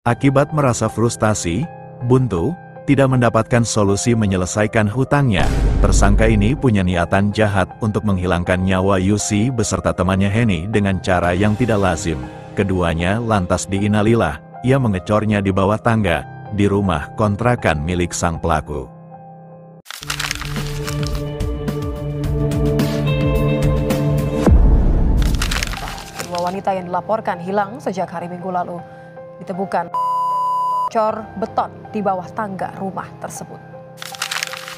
Akibat merasa frustasi, buntu, tidak mendapatkan solusi menyelesaikan hutangnya, tersangka ini punya niatan jahat untuk menghilangkan nyawa Yusi beserta temannya Heni dengan cara yang tidak lazim. Keduanya lantas diinalilah, ia mengecornya di bawah tangga, di rumah kontrakan milik sang pelaku. Dua wanita yang dilaporkan hilang sejak hari Minggu lalu ditemukan cor beton di bawah tangga rumah tersebut.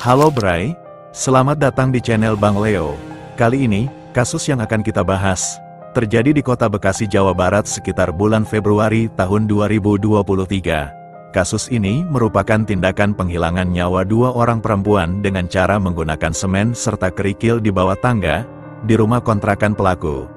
Halo Bray, selamat datang di channel Bang Leo. Kali ini, kasus yang akan kita bahas terjadi di kota Bekasi, Jawa Barat sekitar bulan Februari tahun 2023. Kasus ini merupakan tindakan penghilangan nyawa dua orang perempuan dengan cara menggunakan semen serta kerikil di bawah tangga, di rumah kontrakan pelaku.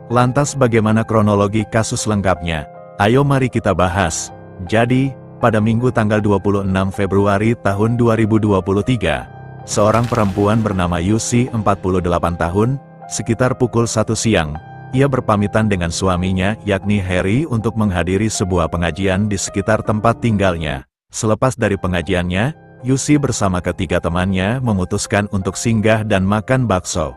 Lantas bagaimana kronologi kasus lengkapnya? Ayo mari kita bahas. Jadi, pada Minggu tanggal 26 Februari tahun 2023, seorang perempuan bernama Yusi 48 tahun, sekitar pukul 1 siang, ia berpamitan dengan suaminya yakni Heri untuk menghadiri sebuah pengajian di sekitar tempat tinggalnya. Selepas dari pengajiannya, Yusi bersama ketiga temannya memutuskan untuk singgah dan makan bakso.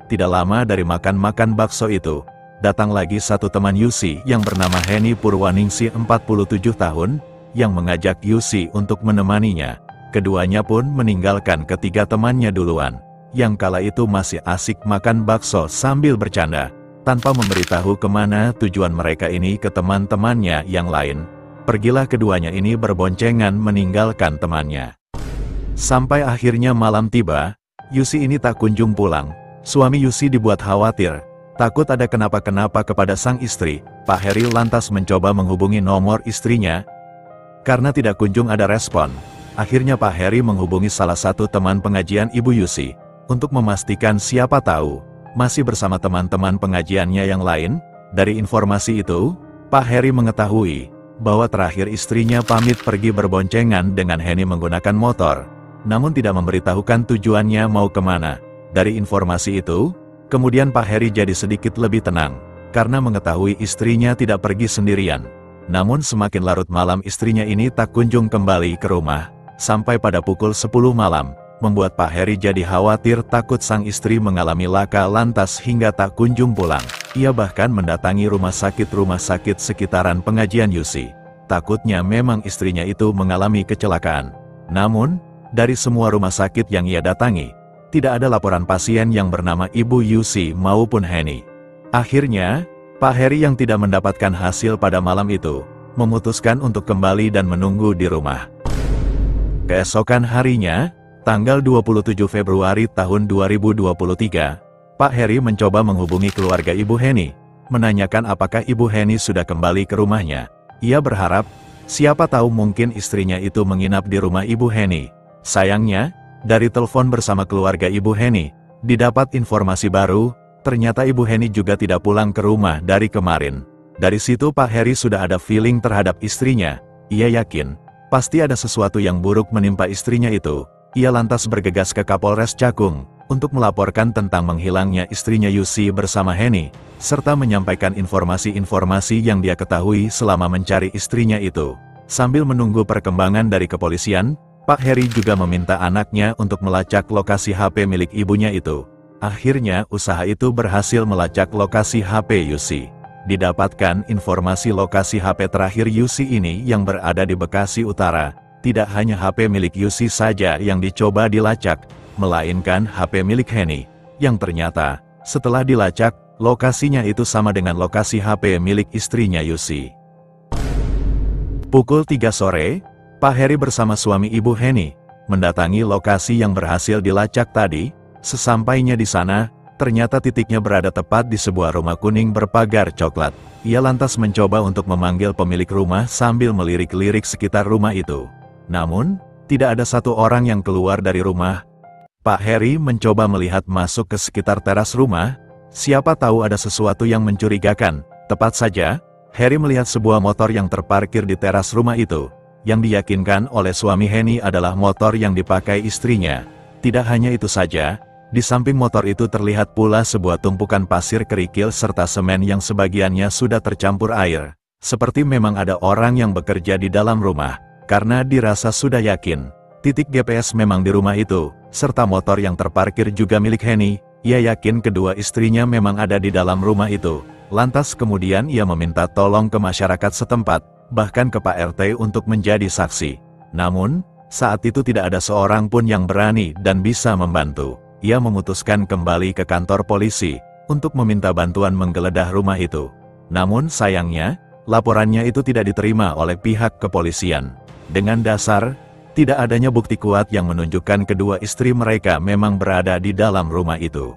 Tidak lama dari makan bakso itu, datang lagi satu teman Yusi yang bernama Heni Purwaningsi 47 tahun, yang mengajak Yusi untuk menemaninya. Keduanya pun meninggalkan ketiga temannya duluan, yang kala itu masih asik makan bakso sambil bercanda, tanpa memberitahu kemana tujuan mereka ini ke teman-temannya yang lain. Pergilah keduanya ini berboncengan meninggalkan temannya. Sampai akhirnya malam tiba, Yusi ini tak kunjung pulang. Suami Yusi dibuat khawatir, takut ada kenapa-kenapa kepada sang istri. Pak Heri lantas mencoba menghubungi nomor istrinya. Karena tidak kunjung ada respon, akhirnya Pak Heri menghubungi salah satu teman pengajian Ibu Yusi, untuk memastikan siapa tahu masih bersama teman-teman pengajiannya yang lain. Dari informasi itu, Pak Heri mengetahui bahwa terakhir istrinya pamit pergi berboncengan dengan Heni menggunakan motor, namun tidak memberitahukan tujuannya mau kemana. Dari informasi itu, kemudian Pak Heri jadi sedikit lebih tenang, karena mengetahui istrinya tidak pergi sendirian. Namun semakin larut malam istrinya ini tak kunjung kembali ke rumah, sampai pada pukul 10 malam, membuat Pak Heri jadi khawatir takut sang istri mengalami laka lantas hingga tak kunjung pulang. Ia bahkan mendatangi rumah sakit sekitaran pengajian Yusi. Takutnya memang istrinya itu mengalami kecelakaan. Namun, dari semua rumah sakit yang ia datangi, tidak ada laporan pasien yang bernama Ibu Yusi maupun Heni. Akhirnya, Pak Heri yang tidak mendapatkan hasil pada malam itu, memutuskan untuk kembali dan menunggu di rumah. Keesokan harinya, tanggal 27 Februari tahun 2023, Pak Heri mencoba menghubungi keluarga Ibu Heni, menanyakan apakah Ibu Heni sudah kembali ke rumahnya. Ia berharap, siapa tahu mungkin istrinya itu menginap di rumah Ibu Heni. Sayangnya, dari telepon bersama keluarga Ibu Heni, didapat informasi baru, ternyata Ibu Heni juga tidak pulang ke rumah dari kemarin. Dari situ Pak Heri sudah ada feeling terhadap istrinya. Ia yakin, pasti ada sesuatu yang buruk menimpa istrinya itu. Ia lantas bergegas ke Kapolres Cakung, untuk melaporkan tentang menghilangnya istrinya Yusi bersama Heni, serta menyampaikan informasi-informasi yang dia ketahui selama mencari istrinya itu. Sambil menunggu perkembangan dari kepolisian, Pak Heri juga meminta anaknya untuk melacak lokasi HP milik ibunya itu. Akhirnya usaha itu berhasil melacak lokasi HP Yusi. Didapatkan informasi lokasi HP terakhir Yusi ini yang berada di Bekasi Utara. Tidak hanya HP milik Yusi saja yang dicoba dilacak, melainkan HP milik Heni, yang ternyata, setelah dilacak, lokasinya itu sama dengan lokasi HP milik istrinya Yusi. Pukul 3 sore, Pak Heri bersama suami Ibu Heni, mendatangi lokasi yang berhasil dilacak tadi. Sesampainya di sana, ternyata titiknya berada tepat di sebuah rumah kuning berpagar coklat. Ia lantas mencoba untuk memanggil pemilik rumah sambil melirik-lirik sekitar rumah itu. Namun, tidak ada satu orang yang keluar dari rumah. Pak Heri mencoba melihat masuk ke sekitar teras rumah, siapa tahu ada sesuatu yang mencurigakan. Tepat saja, Heri melihat sebuah motor yang terparkir di teras rumah itu, yang diyakinkan oleh suami Heni adalah motor yang dipakai istrinya. Tidak hanya itu saja, di samping motor itu terlihat pula sebuah tumpukan pasir kerikil serta semen yang sebagiannya sudah tercampur air. seperti memang ada orang yang bekerja di dalam rumah, karena dirasa sudah yakin titik GPS memang di rumah itu, serta motor yang terparkir juga milik Henny. Ia yakin kedua istrinya memang ada di dalam rumah itu. Lantas kemudian ia meminta tolong ke masyarakat setempat, bahkan ke Pak RT untuk menjadi saksi. Namun, saat itu tidak ada seorang pun yang berani dan bisa membantu. Ia memutuskan kembali ke kantor polisi untuk meminta bantuan menggeledah rumah itu. Namun sayangnya, laporannya itu tidak diterima oleh pihak kepolisian. Dengan dasar, tidak adanya bukti kuat yang menunjukkan kedua istri mereka memang berada di dalam rumah itu.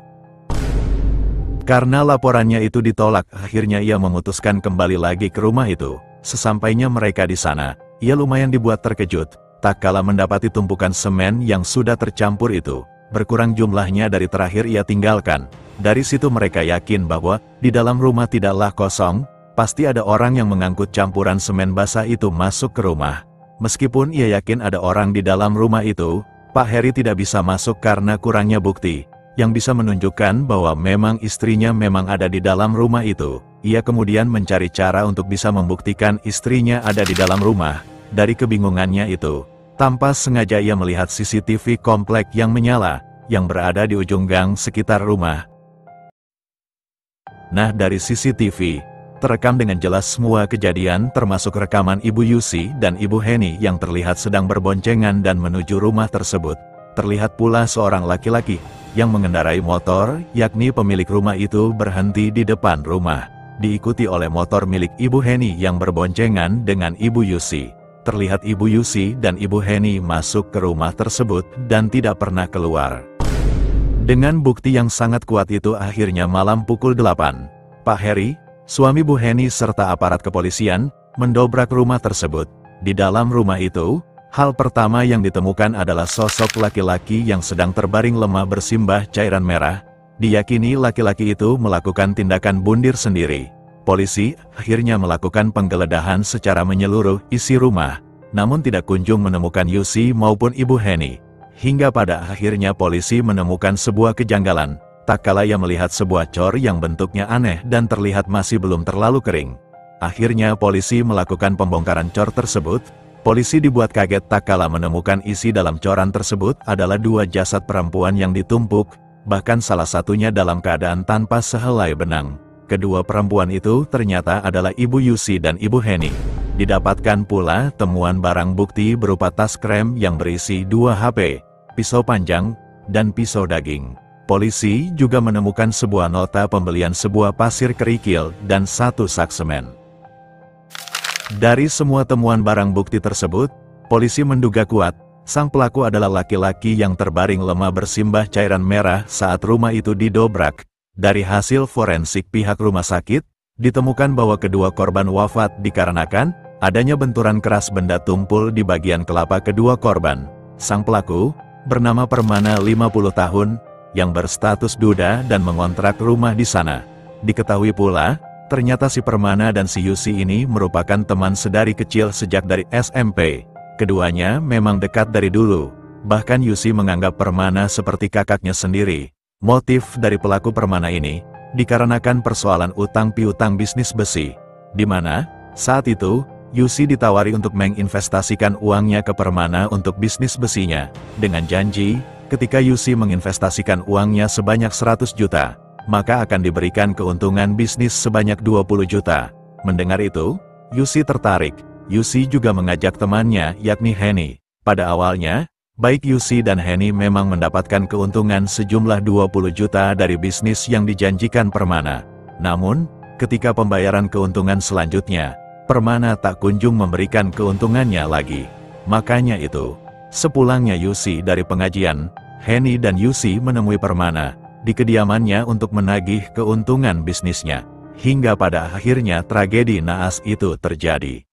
Karena laporannya itu ditolak, akhirnya ia memutuskan kembali lagi ke rumah itu. Sesampainya mereka di sana, ia lumayan dibuat terkejut, tak kala mendapati tumpukan semen yang sudah tercampur itu, berkurang jumlahnya dari terakhir ia tinggalkan. Dari situ mereka yakin bahwa, di dalam rumah tidaklah kosong, pasti ada orang yang mengangkut campuran semen basah itu masuk ke rumah. Meskipun ia yakin ada orang di dalam rumah itu, Pak Heri tidak bisa masuk karena kurangnya bukti yang bisa menunjukkan bahwa memang istrinya memang ada di dalam rumah itu. Ia kemudian mencari cara untuk bisa membuktikan istrinya ada di dalam rumah. Dari kebingungannya itu, tanpa sengaja ia melihat CCTV komplek yang menyala, yang berada di ujung gang sekitar rumah. Nah, dari CCTV, terekam dengan jelas semua kejadian termasuk rekaman Ibu Yusi dan Ibu Henny yang terlihat sedang berboncengan dan menuju rumah tersebut. Terlihat pula seorang laki-laki yang mengendarai motor, yakni pemilik rumah itu berhenti di depan rumah. Diikuti oleh motor milik Ibu Henny yang berboncengan dengan Ibu Yusi. Terlihat Ibu Yusi dan Ibu Henny masuk ke rumah tersebut dan tidak pernah keluar. Dengan bukti yang sangat kuat itu akhirnya malam pukul 8, Pak Heri, suami Bu Henny serta aparat kepolisian, mendobrak rumah tersebut. Di dalam rumah itu, hal pertama yang ditemukan adalah sosok laki-laki yang sedang terbaring lemah bersimbah cairan merah. Diyakini laki-laki itu melakukan tindakan bundir sendiri. Polisi akhirnya melakukan penggeledahan secara menyeluruh isi rumah, namun tidak kunjung menemukan Yusi maupun Ibu Henny. Hingga pada akhirnya polisi menemukan sebuah kejanggalan. Tak kala ia melihat sebuah cor yang bentuknya aneh dan terlihat masih belum terlalu kering. Akhirnya polisi melakukan pembongkaran cor tersebut. Polisi dibuat kaget tak kala menemukan isi dalam coran tersebut adalah dua jasad perempuan yang ditumpuk, bahkan salah satunya dalam keadaan tanpa sehelai benang. Kedua perempuan itu ternyata adalah Ibu Yusi dan Ibu Henny. Didapatkan pula temuan barang bukti berupa tas krem yang berisi 2 HP, pisau panjang, dan pisau daging. Polisi juga menemukan sebuah nota pembelian sebuah pasir kerikil dan 1 sak semen. Dari semua temuan barang bukti tersebut, polisi menduga kuat, sang pelaku adalah laki-laki yang terbaring lemah bersimbah cairan merah saat rumah itu didobrak. Dari hasil forensik pihak rumah sakit, ditemukan bahwa kedua korban wafat dikarenakan adanya benturan keras benda tumpul di bagian kelapa kedua korban. Sang pelaku, bernama Permana 50 tahun, yang berstatus duda dan mengontrak rumah di sana. Diketahui pula, ternyata si Permana dan si Yusi ini merupakan teman sedari kecil sejak dari SMP. Keduanya memang dekat dari dulu, bahkan Yusi menganggap Permana seperti kakaknya sendiri. Motif dari pelaku Permana ini, dikarenakan persoalan utang piutang bisnis besi, di mana, saat itu, Yusi ditawari untuk menginvestasikan uangnya ke Permana untuk bisnis besinya, dengan janji, ketika Yusi menginvestasikan uangnya sebanyak 100 juta, maka akan diberikan keuntungan bisnis sebanyak 20 juta. Mendengar itu, Yusi tertarik. Yusi juga mengajak temannya, yakni Henny. Pada awalnya, baik Yusi dan Henny memang mendapatkan keuntungan sejumlah 20 juta dari bisnis yang dijanjikan Permana. Namun, ketika pembayaran keuntungan selanjutnya, Permana tak kunjung memberikan keuntungannya lagi. Makanya itu, sepulangnya Yusi dari pengajian, Henny dan Yusi menemui Permana di kediamannya untuk menagih keuntungan bisnisnya. Hingga pada akhirnya tragedi naas itu terjadi.